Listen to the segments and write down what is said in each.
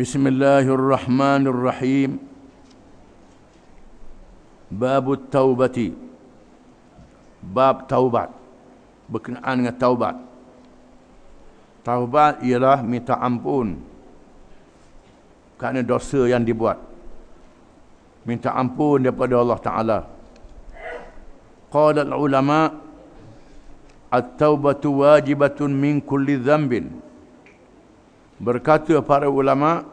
Bismillahirrahmanirrahim. Babut taubati. Bab taubat. Berkenaan dengan taubat. Taubat ialah minta ampun kerana dosa yang dibuat. Minta ampun daripada Allah Ta'ala. Qala al-ulama at-taubatu wajibatun min kulli dhanbin. Berkata para ulama,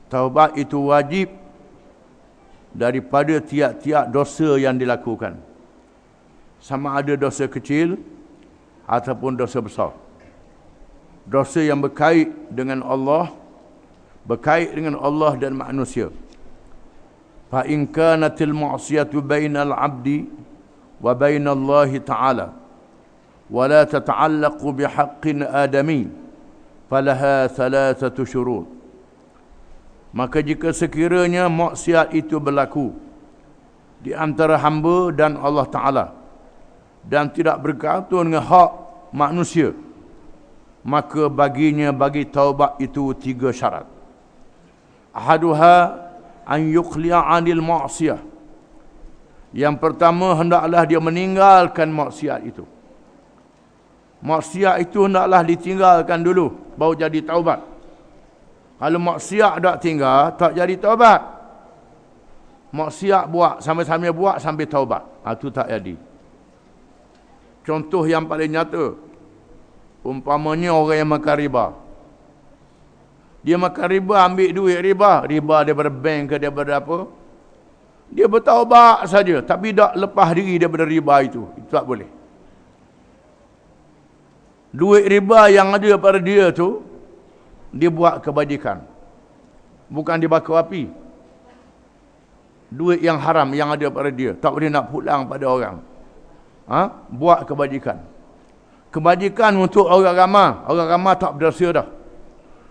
taubat itu wajib daripada tiap-tiap dosa yang dilakukan. Sama ada dosa kecil ataupun dosa besar. Dosa yang berkait dengan Allah, berkait dengan Allah dan manusia. Fa in kanatil ma'siyatu bainal 'abdi wa bainallahi ta'ala wa la tata'allaqu bihaqqin adami falaha thalathatu syurut. Maka jika sekiranya maksiat itu berlaku di antara hamba dan Allah Ta'ala dan tidak bergantung dengan hak manusia, maka bagi taubat itu 3 syarat. Ahaduha an yuqli'a 'anil ma'siyah. Yang pertama, hendaklah dia meninggalkan maksiat itu. Maksiat itu hendaklah ditinggalkan dulu, baru jadi taubat. Kalau maksiat tak tinggal, tak jadi taubat. Maksiat buat, sambil-sambil buat, sambil taubat. Itu tak jadi. Contoh yang paling nyata, umpamanya orang yang makan riba. Dia makan riba, ambil duit riba. Riba daripada bank ke daripada apa. Dia bertaubat saja, tapi tak lepas diri daripada riba itu. Itu tak boleh. Duit riba yang ada pada dia tu, dia buat kebajikan. Bukan dibakar api. Duit yang haram yang ada pada dia, tak boleh nak pulang pada orang. Buat kebajikan. Kebajikan untuk orang ramai. Orang ramai tak berdosa dah.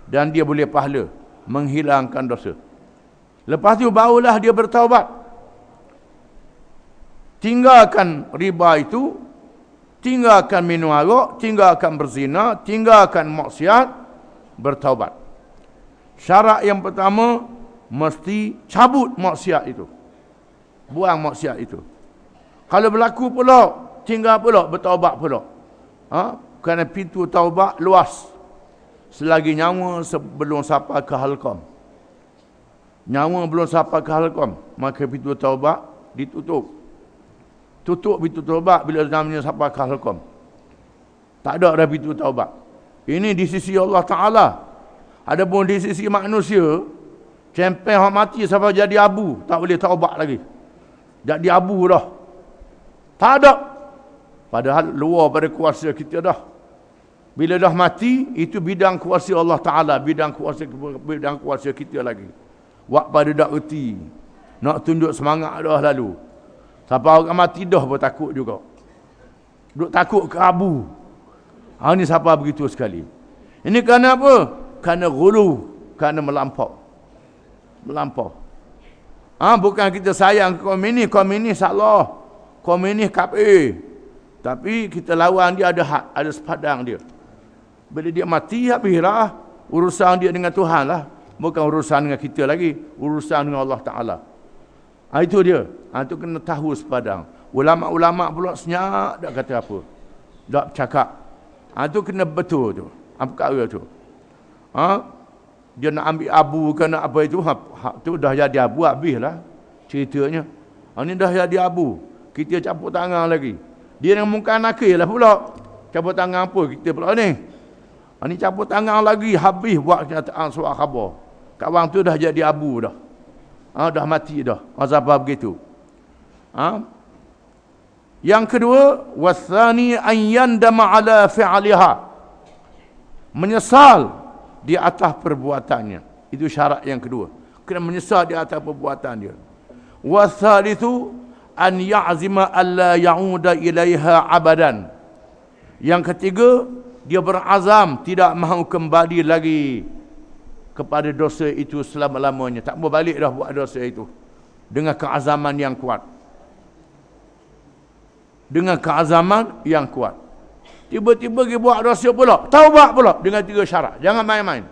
Dan dia boleh pahala menghilangkan dosa. Lepas tu barulah dia bertaubat. Tinggalkan riba itu, tinggalkan minum arak, tinggalkan berzina, tinggalkan maksiat, bertaubat. Syarat yang pertama, mesti cabut maksiat itu. Buang maksiat itu. Kalau berlaku pula, tinggal pula, bertaubat pula. Kerana pintu taubat luas. Selagi nyawa sebelum sampai ke halqam. Nyawa belum sampai ke halqam, maka pintu taubat ditutup. Tutup pintu taubat bila namanya sampai ke halqam. Tak ada dah pintu taubat. Ini di sisi Allah Ta'ala. Adapun di sisi manusia, sampai orang mati sampai jadi abu, tak boleh taubat lagi. Jadi abu dah. Tak ada. Padahal luar pada kuasa kita dah. Bila dah mati, itu bidang kuasa Allah Ta'ala, bidang kuasa kita lagi. Wak pada dak erti. Nak tunjuk semangat dah lalu. Sampai orang mati dah pun takut juga. Duk takut ke abu. Ini siapa begitu sekali. Ini kerana apa? Kerana ghulu, kerana melampau. Melampau. Bukan kita sayang kaum ini salah. Kaum ini kafir. Tapi kita lawan dia ada hak, ada sepadang dia. Bila dia mati, habislah urusan dia dengan Tuhan lah. Bukan urusan dengan kita lagi, urusan dengan Allah Ta'ala. Itu dia. Itu kena tahu sepadang. Ulama-ulama pula senyap, tak kata apa. Tak cakap. Itu kena betul tu. Apa perkara tu. Dia nak ambil abu ke nak apa itu, tu dah jadi abu, habislah ceritanya. Ini dah jadi abu. Kita caput tangan lagi. Dia dengan muka nakir lah pula. Caput tangan apa kita pula ni. Ini caput tangan lagi, habis buat kenyataan surat khabar. Kawan tu dah jadi abu dah. Dah mati dah. Siapa begitu. Yang kedua, wasani an yandama ala fi'liha. Menyesal di atas perbuatannya. Itu syarat yang kedua. Kena menyesal di atas perbuatan dia. Wasalithu an ya'zima alla ya'uda ilaiha abadan. Yang ketiga, dia berazam tidak mahu kembali lagi kepada dosa itu selama-lamanya. Tak mau balik dah buat dosa itu. Dengan keazaman yang kuat. Dengan keazaman yang kuat. Tiba-tiba dia buat dosa pula. Taubat pula dengan 3 syarat. Jangan main-main.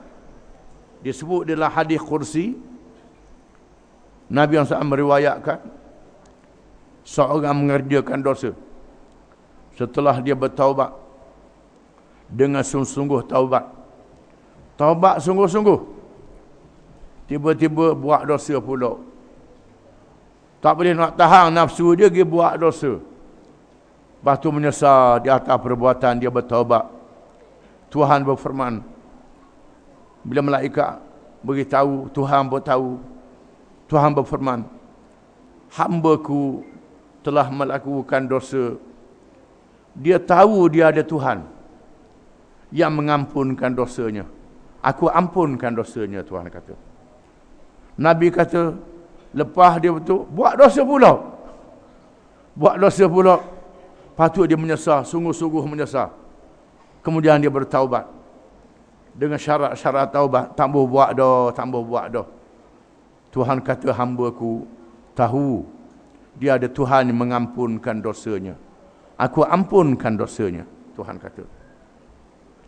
Disebut dalam hadis kursi, Nabi SAW meriwayatkan seorang mengerjakan dosa, setelah dia bertaubat dengan sungguh-sungguh taubat sungguh-sungguh, tiba-tiba buat dosa pula. Tak boleh nak tahan nafsu dia, dia buat dosa. Lepas tu menyesal di atas perbuatan dia, bertaubat. Tuhan berfirman, bila malaikat beritahu, Tuhan beritahu, Tuhan berfirman, hamba-Ku telah melakukan dosa. Dia tahu dia ada Tuhan yang mengampunkan dosanya. Aku ampunkan dosanya, Tuhan kata. Nabi kata, lepas dia betul, buat dosa pula. Patut dia menyesal, sungguh-sungguh menyesal. Kemudian dia bertaubat. Dengan syarat-syarat taubat, tambah buat dah. Tuhan kata, hamba-Ku tahu dia ada Tuhan yang mengampunkan dosanya. Aku ampunkan dosanya, Tuhan kata.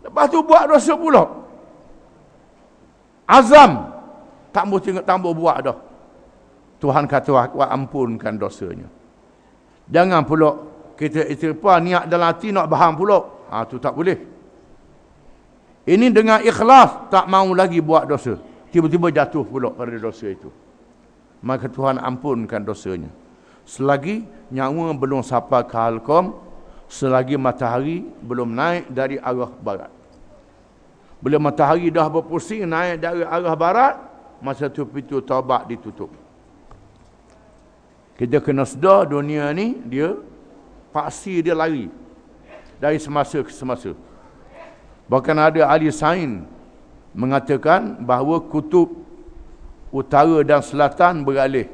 Lepas tu buat dosa pula. Azam, tambah buat dah. Tuhan kata, aku ampunkan dosanya. Jangan pula kita istighfar niat dalam hati nak bahang pula. Tu tak boleh. Ini dengan ikhlas, tak mau lagi buat dosa. Tiba-tiba jatuh pula pada dosa itu. Maka Tuhan ampunkan dosanya. Selagi nyawa belum sampai ke halqam, selagi matahari belum naik dari arah barat. Bila matahari dah berpusing naik dari arah barat, masa tu pintu taubat ditutup. Kita kena sedar dunia ni, dia paksi dia lari dari semasa ke semasa. Bahkan ada ahli sains mengatakan bahawa kutub utara dan selatan beralih.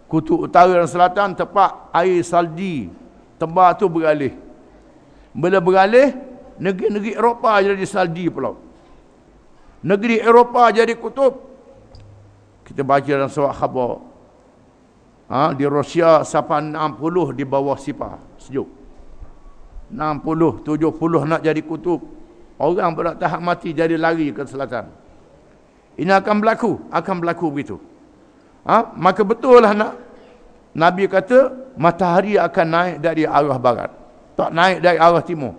Kutub utara dan selatan, tepat air salji tebal tu beralih. Bila beralih, negeri-negeri Eropah jadi salji pula. Negeri Eropah jadi kutub. Kita baca dalam surat khabar. Di Rusia sampai 60 di bawah sifar sejuk. 60, 70 nak jadi kutub. Orang berat tahap mati jadi lari ke selatan. Ini akan berlaku begitu. Maka betul lah Nabi kata matahari akan naik dari arah barat, tak naik dari arah timur.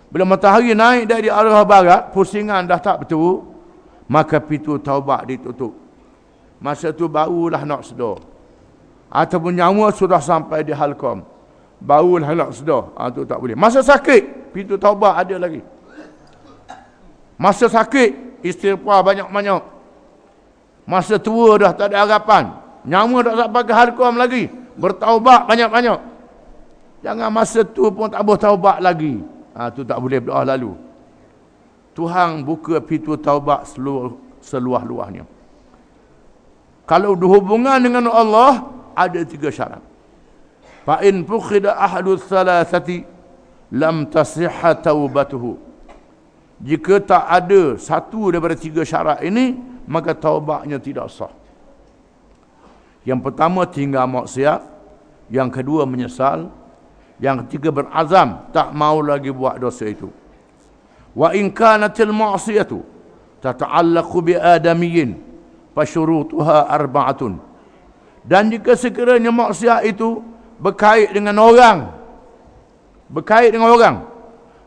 Bila matahari naik dari arah barat, pusingan dah tak betul, maka pintu taubat ditutup. Masa tu barulah nak sedar. Ataupun nyawa sudah sampai di halqam, barulah nak sedar. Tu tak boleh. Masa sakit, pintu taubat ada lagi. Masa sakit, istighfar banyak-banyak. Masa tua dah tak ada harapan, nyawa tak sampai ke halqam lagi, bertaubat banyak-banyak. Jangan masa tu pun tak boleh taubat lagi. Tu tak boleh berdoa lalu. Tuhan buka pintu taubat seluas-luasnya. Kalau berhubungan dengan Allah, ada 3 syarat. Fa in fuqida ahadu thalathati lam tasihha taubatuhu. Jika tak ada satu daripada 3 syarat ini, maka taubatnya tidak sah. Yang pertama, tinggal maksiat. Yang kedua, menyesal. Yang ketiga, berazam tak mau lagi buat dosa itu. Wa in kanatil ma'siyatu tata'allaqu bi adamiyyin fasyurutuha arba'atun. Dan jika sekiranya maksiat itu berkait dengan orang,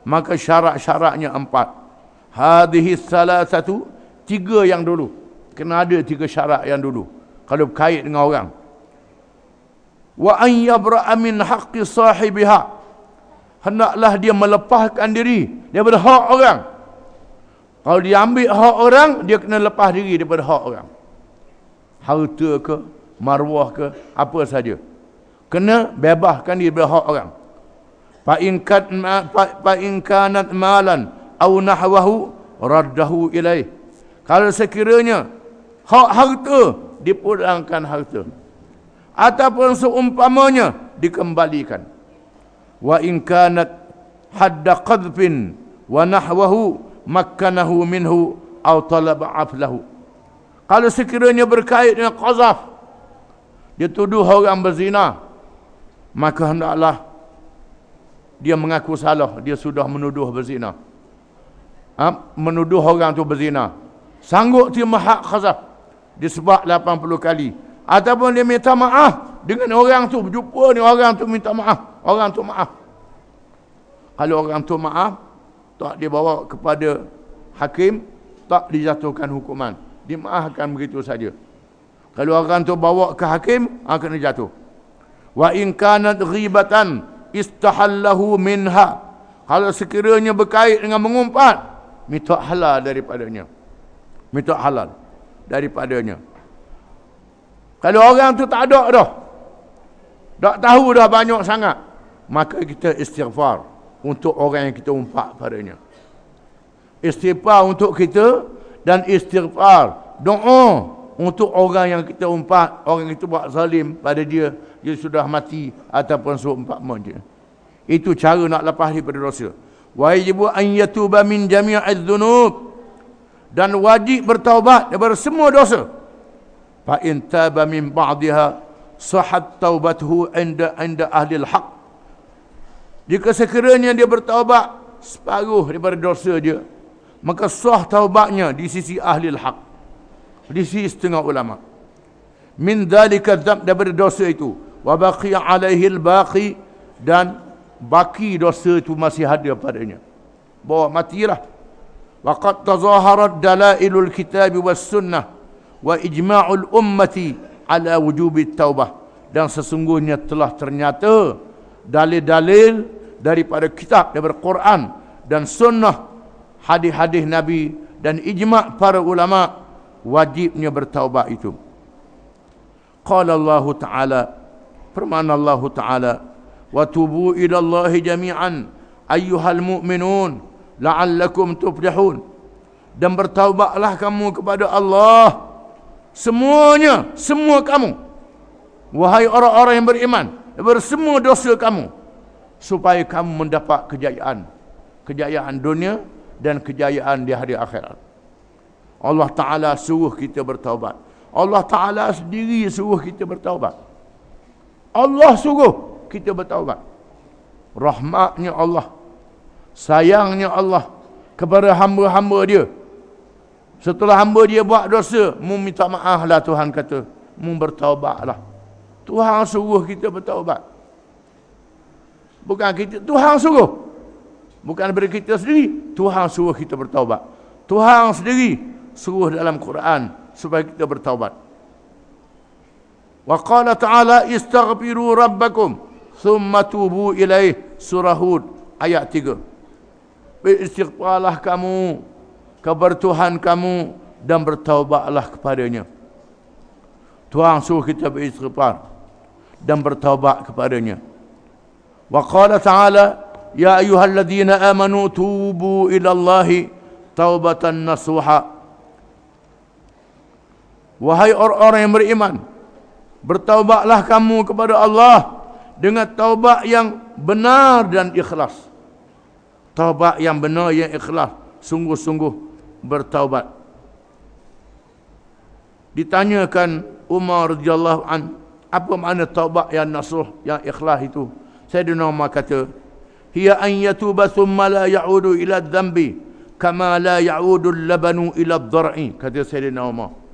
maka syarat-syaratnya 4. Hadhihi salasatu, 3 yang dulu. Kena ada 3 syarat yang dulu kalau berkait dengan orang. Wa an yabra'a min haqqi sahibiha, hendaklah dia melepaskan diri daripada hak orang. Kalau dia ambil hak orang, dia kena lepas diri daripada hak orang. Harta ke, maruah ke, apa saja, kena bebaskan diri daripada hak orang. Fa in kanat malan aw nahwahu raddahu ilaih. Kalau sekiranya hak harta, dipulangkan harta, ataupun seumpamanya dikembalikan. Wa in kanat hadda qadfin wa nahwahu makkanahu minhu aw talaba aflahu. Kalau sekiranya berkait dengan qazaf, dia tuduh orang berzina, maka hendaklah dia mengaku salah, dia sudah menuduh berzina. Menuduh orang tu berzina. sanggup terima hak khazaf disebab 80 kali, ataupun dia minta maaf dengan orang tu, berjumpa ni orang tu minta maaf, orang tu maaf. Kalau orang tu maaf, tak dia bawa kepada hakim, tak dijatuhkan hukuman, dimaafkan begitu saja. Kalau orang tu bawa ke hakim, akan dijatuh. Wa in kanat ghibatan istahallahu minha, kalau sekiranya berkait dengan mengumpat, minta halal daripadanya, minta halal daripadanya. Kalau orang tu tak ada dah, tak tahu dah banyak sangat, maka kita istighfar untuk orang yang kita umpat padanya. Istighfar untuk kita dan istighfar doa untuk orang yang kita umpat, orang yang kita buat zalim pada dia, dia sudah mati ataupun seumpama dia. Itu cara nak lepas daripada dosa. Wajibu an yatuba min jami'iz dzunub, dan wajib bertaubat daripada semua dosa. Fa in taba min ba'daha sahhat taubatuhu inda ahli al-haq. Jika sekiranya dia bertaubat separuh daripada dosa dia, maka sah taubatnya di sisi ahli al-haq, di sisi setengah ulama. Min dzalika dzam, daripada dosa itu, wa baqiya alaihi al-baqi, dan baki dosa itu masih ada padanya, bawa matilah. Wa qad tazaharat dalailul kitab was sunnah wa ijma'ul ummati ala wujubi taubah, dan sesungguhnya telah ternyata dalil-dalil daripada kitab, daripada Quran dan sunnah, hadis-hadis Nabi dan ijma' para ulama, wajibnya bertaubat itu. Qala Allah Ta'ala, firman Allah Ta'ala, wa tubu ila Allah jami'an ayyuhal mu'minun la'allakum tuflihun, dan bertaubatlah kamu kepada Allah semuanya, semua kamu, wahai orang-orang yang beriman, daripada semua dosa kamu, supaya kamu mendapat kejayaan dunia dan kejayaan di hari akhirat. Allah Ta'ala suruh kita bertaubat. Allah Ta'ala sendiri suruh kita bertaubat. Allah suruh kita bertaubat. Rahmatnya Allah, sayangnya Allah kepada hamba-hamba dia. Setelah hamba dia buat dosa, mu minta maaf lah, Tuhan kata, mu bertaubatlah. Tuhan suruh kita bertaubat. Bukan kita, Tuhan suruh. Bukan daripada kita sendiri, Tuhan suruh kita bertaubat. Tuhan sendiri suruh dalam Quran supaya kita bertaubat. Wa qala ta'ala istaghfiru rabbakum thumma tubu ilaih, surah Hud ayat 3. Beristighfarlah kamu kepada Tuhan kamu dan bertaubatlah kepadanya. Tuhan suruh kita beristighfar dan bertaubat kepadanya. Wa qala ta'ala ya ayyuhalladzina amanu tubu ila Allahi taubatan nasuha. Wahai orang-orang yang beriman, bertaubatlah kamu kepada Allah dengan taubat yang benar dan ikhlas. Taubat yang benar, yang ikhlas, sungguh-sungguh bertaubat. Ditanyakan Umar radhiyallahu an, apa makna taubat yang nasuh, yang ikhlas itu? Sayyidina Umar kata, hiya an yatuba thumma la ya'udu ila dhanbi kama la ya'udu al-labanu ila ad-dar'i, kata Sayyidina Umar.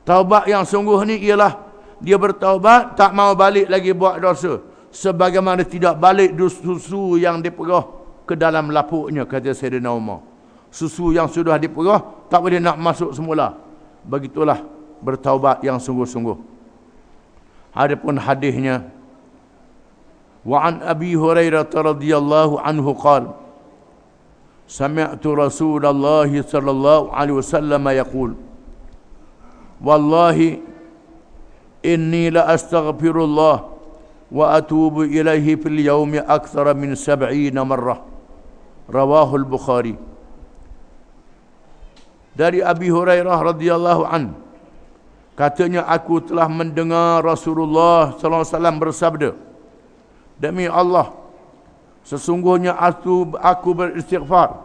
Taubat yang sungguh ni ialah dia bertaubat, tak mau balik lagi buat dosa, sebagaimana tidak balik susu yang diperah ke dalam lapuknya, kata Sayyidina Umar. Susu yang sudah diperah tak boleh nak masuk semula. Begitulah bertaubat yang sungguh-sungguh. Adapun hadisnya, wa an Abi Hurairah radhiyallahu anhu qala sami'tu Rasulullah sallallahu alaihi wasallam yaqul wallahi inni la astaghfirullah wa atubu ilaihi fil yawmi akthara min 70 marrah, rawahu al-Bukhari. Dari Abi Hurairah radhiyallahu an, katanya aku telah mendengar Rasulullah sallallahu alaihi wasallam bersabda, demi Allah, sesungguhnya aku beristighfar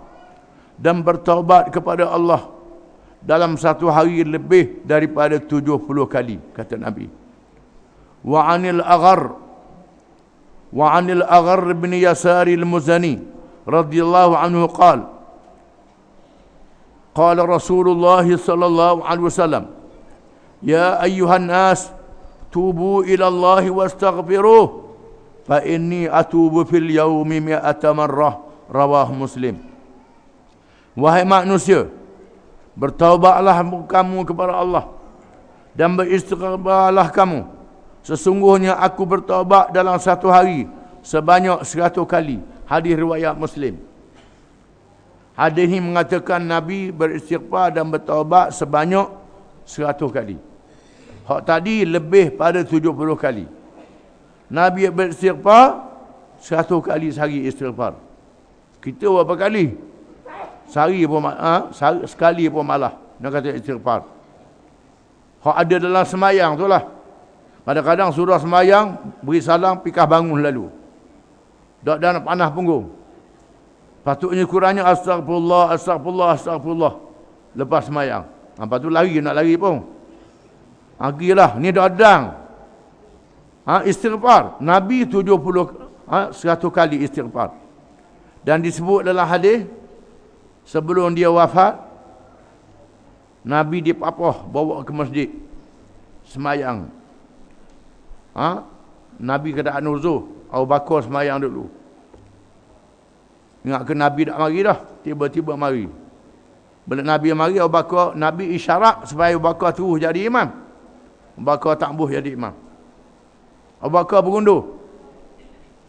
dan bertaubat kepada Allah dalam satu hari lebih daripada 70 kali, kata Nabi. Wa anil Aghar bin Yasar al-Muzani radhiyallahu anhu qala Qala Rasulullah sallallahu alaihi wasallam, ya ayyuhan nas, tubu ila Allah wastaghfiruh, fa inni atubu fil yaumi mi'ata marrah, rawah Muslim. Wahai manusia, bertaubatlah kamu kepada Allah dan beristighfarlah kamu. Sesungguhnya aku bertaubat dalam satu hari sebanyak 100 kali. Hadis riwayat Muslim. Hadis ini mengatakan Nabi beristighfar dan bertaubat sebanyak 100 kali. Hak tadi lebih pada 70 kali. Nabi beristighfar 100 kali sehari istighfar. Kita berapa kali? Sehari pun sekali pun malah nak kata istighfar. Hak ada dalam semayang tu lah. Kadang-kadang surah semayang beri salam pikah bangun lalu. Dak dan panah punggung. Patutnya kurangnya astagfirullah, astagfirullah, astagfirullah lepas semayang. Lepas tu lari, nak lari pun. Agilah, ni dah adang. Istighfar. Nabi 100 kali istighfar. Dan disebut dalam hadis, sebelum dia wafat, Nabi dipapah bawa ke masjid semayang. Nabi keadaan uzur, Abu Bakar semayang dulu. Ingat ke Nabi tak mari dah, tiba-tiba mari. Bila Nabi mari, Abu Bakar, Nabi isyarat supaya Abu Bakar terus jadi imam. Abu Bakar tak boleh jadi imam. Abu Bakar berundur.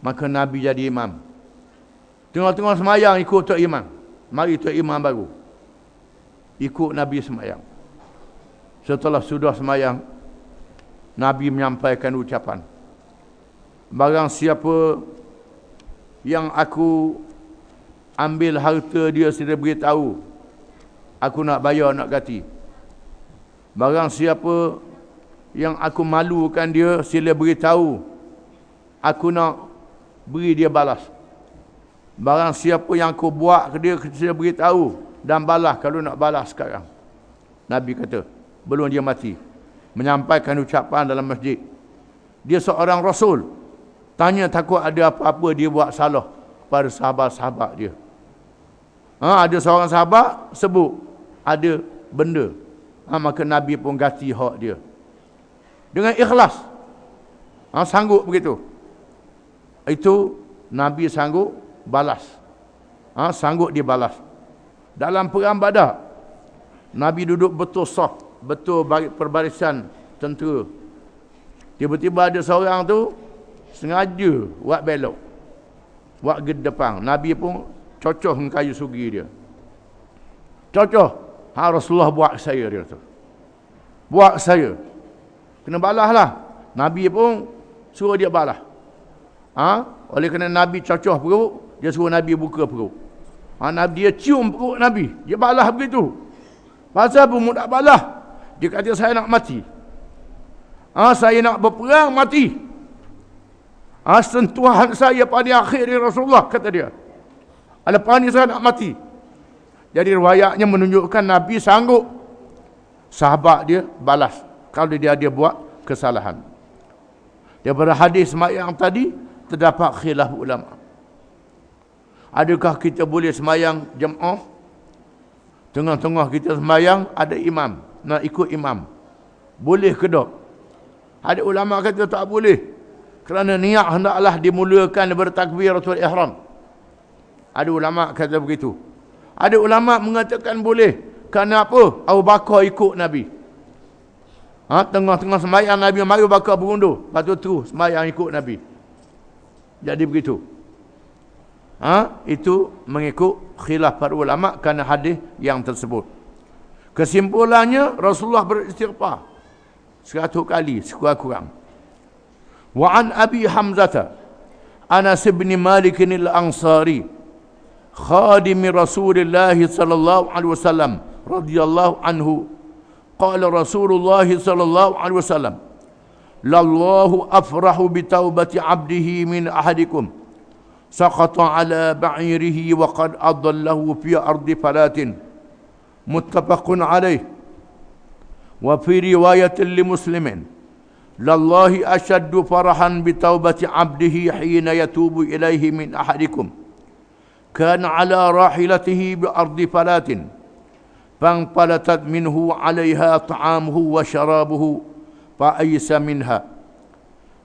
Maka Nabi jadi imam. Tengah-tengah semayang ikut Tok Imam. Mari Tok Imam baru. Ikut Nabi semayang. Setelah sudah semayang, Nabi menyampaikan ucapan, barang siapa yang aku ambil harta dia sila beritahu, aku nak bayar, nak ganti. Barang siapa yang aku malukan dia sila beritahu, aku nak beri dia balas. Barang siapa yang aku buat ke dia sila beritahu dan balas kalau nak balas sekarang. Nabi kata belum dia mati, menyampaikan ucapan dalam masjid. Dia seorang Rasul, tanya takut ada apa-apa dia buat salah pada sahabat-sahabat dia. Ada seorang sahabat sebut ada benda, maka Nabi pun ganti hak dia dengan ikhlas. Sanggup begitu. Itu Nabi sanggup balas. Sanggup dia balas. Dalam perang Badar, Nabi duduk betul saf, betul perbarisan tentera. Tiba-tiba ada seorang tu sengaja buat belok, buat ke depan. Nabi pun cocoh dengan kayu sugi dia. Cocoh. Rasulullah buat saya, dia tu. Buat saya. Kena balas lah. Nabi pun suruh dia balas. Oleh kerana Nabi cocoh perut, dia suruh Nabi buka perut. Nabi dia cium perut Nabi, dia balas begitu. Pasal pun tak balas. Dia kata saya nak mati. Saya nak berperang mati. Sentuhan saya pada akhir Rasulullah, kata dia. Lepas ni saya nak mati. Jadi riwayatnya menunjukkan Nabi sanggup sahabat dia balas kalau dia buat kesalahan. Daripada hadis semayang tadi terdapat khilaf ulama. Adakah kita boleh semayang jemaah? Tengah-tengah kita semayang ada imam, nak ikut imam, boleh ke tak? Ada ulama kata tak boleh, kerana niat hendaklah dimulakan bertakbiratul ihram. Ada ulama kata begitu. Ada ulama mengatakan boleh. Kerana apa? Abu Bakar ikut Nabi. Tengah-tengah semayang Nabi mari Abu Bakar berundur, lepas tu terus semayang ikut Nabi. Jadi begitu. Itu mengikut khilaf para ulama kerana hadis yang tersebut. Kesimpulannya, Rasulullah beristighfar 100 kali sekurang-kurang. Wa an Abi Hamzah Anas bin Malik al-Ansari khadim Rasulullah sallallahu alaihi wasallam radhiyallahu anhu qala Rasulullah sallallahu alaihi wasallam lallahu afrahu bi taubati 'abdihi min ahadikum saqata ala ba'irihi wa qad adallahu fi ardi falatin muttafaqun alaih. Wa fi riwayatin li muslimin lallahi ashaddu farahan bi taubati 'abdihi hina yatubu ilaihi min ahadikum kana ala rahilatihi bi ardi falatin فانفلتت منه عليها طعامه وشرابه فأيس منها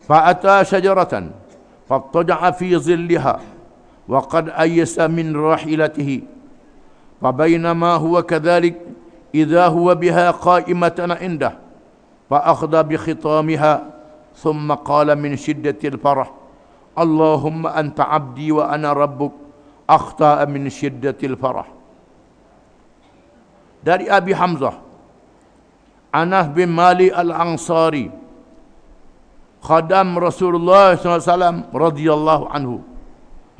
فأتى شجرة فاضطجع في ظلها وقد أيس من راحلته فبينما هو كذلك إذا هو بها قائمة عنده فأخذ بخطامها ثم قال من شدة الفرح اللهم أنت عبدي وأنا ربك أخطأ من شدة الفرح. Dari Abi Hamzah Anas bin Malik Al-Ansari, khadam Rasulullah SAW radhiyallahu anhu.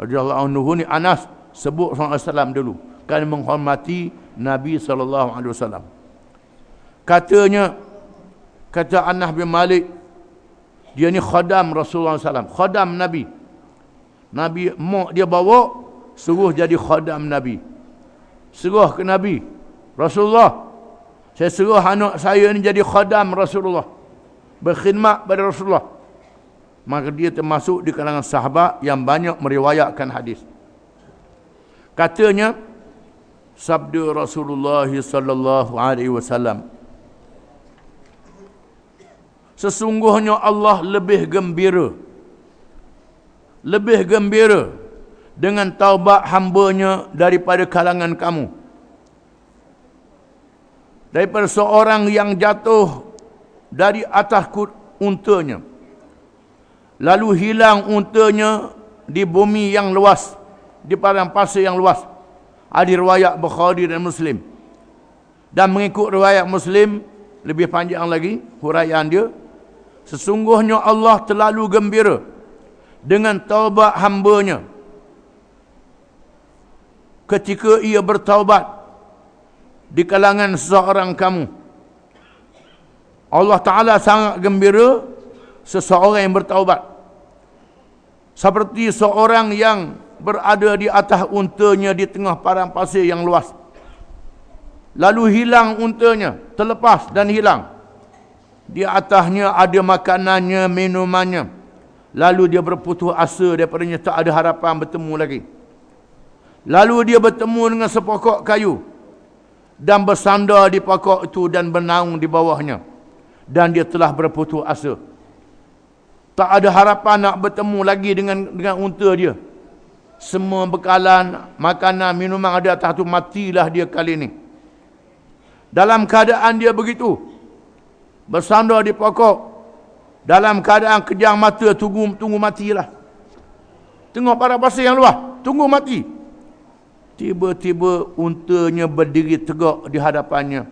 Radhiyallahu anhu ni Anas sebut SAW dulu, kan menghormati Nabi SAW. Katanya, kata Anas bin Malik, dia ni khadam Rasulullah SAW, khadam Nabi. Nabi mak dia bawa, suruh jadi khadam Nabi. Suruh ke Nabi, Rasulullah, saya suruh anak saya ni jadi khadam Rasulullah, berkhidmat pada Rasulullah. Maka dia termasuk di kalangan sahabat yang banyak meriwayatkan hadis. Katanya, sabda Rasulullah sallallahu alaihi wasallam, sesungguhnya Allah lebih gembira dengan taubat hamba-Nya daripada kalangan kamu. Daripada seorang yang jatuh dari atas untanya, lalu hilang untanya di bumi yang luas, di padang pasir yang luas. Ada riwayat Bukhari dan Muslim. Dan mengikut riwayat Muslim, lebih panjang lagi huraian dia, sesungguhnya Allah terlalu gembira dengan taubat hamba-Nya ketika ia bertaubat di kalangan seseorang kamu. Allah Ta'ala sangat gembira seseorang yang bertaubat, seperti seorang yang berada di atas untanya di tengah padang pasir yang luas, lalu hilang untanya, terlepas dan hilang. Di atasnya ada makanannya, minumannya, lalu dia berputus asa daripadanya, tak ada harapan bertemu lagi. Lalu dia bertemu dengan sepokok kayu dan bersandar di pokok itu dan bernaung di bawahnya, dan dia telah berputus asa, tak ada harapan nak bertemu lagi dengan unta dia. Semua bekalan, makanan, minuman ada atas tu, matilah dia kali ini. Dalam keadaan dia begitu, bersandar di pokok, dalam keadaan kejang mata, tunggu matilah. Tengok para pasir yang luas, tunggu mati. Tiba-tiba untanya berdiri tegak di hadapannya.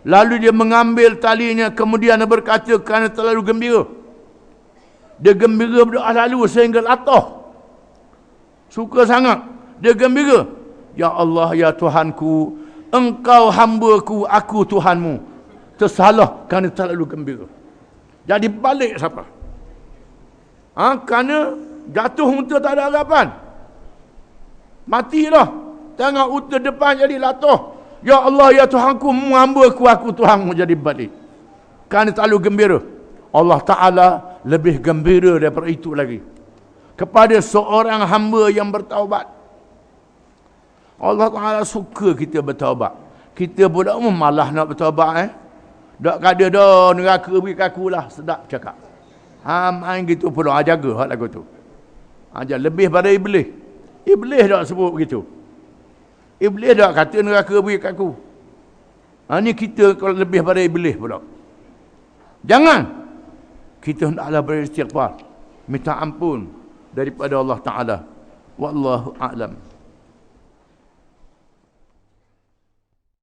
Lalu dia mengambil talinya, kemudian dia berkata kerana terlalu gembira. Dia gembira berdoa lalu sehingga latah. Suka sangat. Dia gembira. Ya Allah, ya Tuhanku, Engkau hamba-Ku, aku Tuhanmu. Tersalah kerana terlalu gembira. Jadi balik siapa? Kerana jatuh unta tak ada harapan. Matilah. Tengok unta depan jadi latah. Ya Allah, ya Tuhanku, hamba-Ku, aku Tuhanmu, jadi balik. Kerana terlalu gembira. Allah Ta'ala lebih gembira daripada itu lagi kepada seorang hamba yang bertaubat. Allah Ta'ala suka kita bertaubat. Kita pula malah nak bertaubat. Tak ada dah, neraka beri kaku lah. Sedap cakap. Main gitu pula. Jaga hal lagu tu. Lebih pada Iblis. Iblis tak sebut begitu. Iblis tak kata neraka beri kaku. Ni kita kalau lebih pada Iblis pula. Jangan. Kita hendaklah beristighfar, minta ampun daripada Allah Ta'ala. Wallahu a'lam.